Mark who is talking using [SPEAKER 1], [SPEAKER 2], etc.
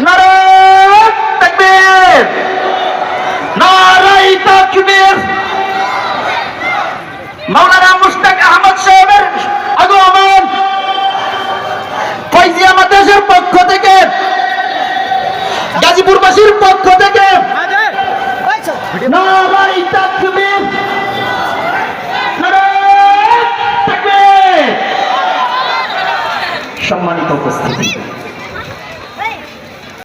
[SPEAKER 1] নারায়ে তাকবীর, নারায়ে তাকবীর। মাওলানা মুশতাক আহমদ সাহেবের আগমন ফয়জিয়া মাদ্রাসার পক্ষ থেকে, গাজীপুরবাসীর পক্ষ থেকে নারায়ে তাকবীর, নারায়ে তাকবীর। সম্মানিত উপস্থিতি,